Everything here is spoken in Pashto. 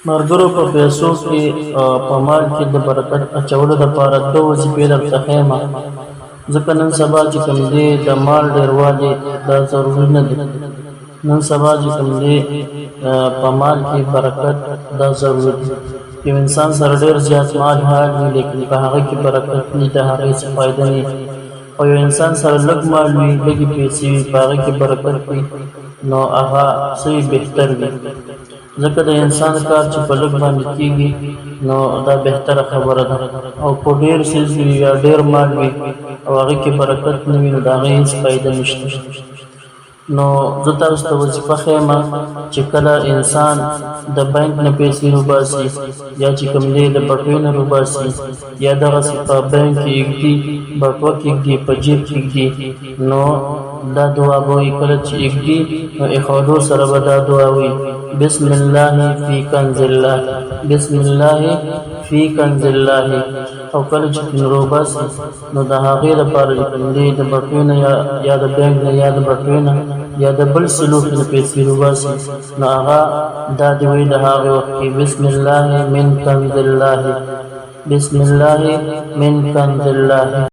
ملګرو په پیسو کې په مال کې د برکت اچولو دپاره دوه وظیفې درته ښیم، ځکه نن سبا چې کوم دی د مال ډېروالی دا ضروري نه دی. نن سبا چې کوم دی په مال کې برکت دا ضروري دی. یو انسان سره ډېر زیات مال حال وي لیکن په هغه کې برکت نه د هغې څه فایده نه وي، او یو انسان سره لږ مال وي لږې پیسې وي په هغه کې برکت وي نو هغه څه بهتر وي، ځکه د انسان کار چې په لږ باندې کېږي نو دا بهتره خبره ده، او په ډېر څیز وي یا ډېر مال وي او هغې کې برکت نه وي نو د هغې هېڅ فایده نشته. نو زه تاسو ته وظیفه ښیم چې کله انسان د بانک نه پیسې روباسي یا چې کوم دی د بټوې نه روباسي یا دغسې په بانک کې ایږدي، بټوه کې ایږدي، په جیب کې ایږدي، نو دا دعا به وایي. کله چې ایږدي نو ایښودو سره به دا دعا وایي: بسم الله فی کنز الله، بسم الله فی کنز الله. او کله چې کوم روباسي نو د هغې لپاره چې کوم دی د بټوې نه یا د بانک نه یا د بټوې نه یا د بل څه لوښي نه پیسې روباسي نو هغه دا دې وایي د هغې وخت کې: بسم الله من کنز الله، بسم الله من کنز الله.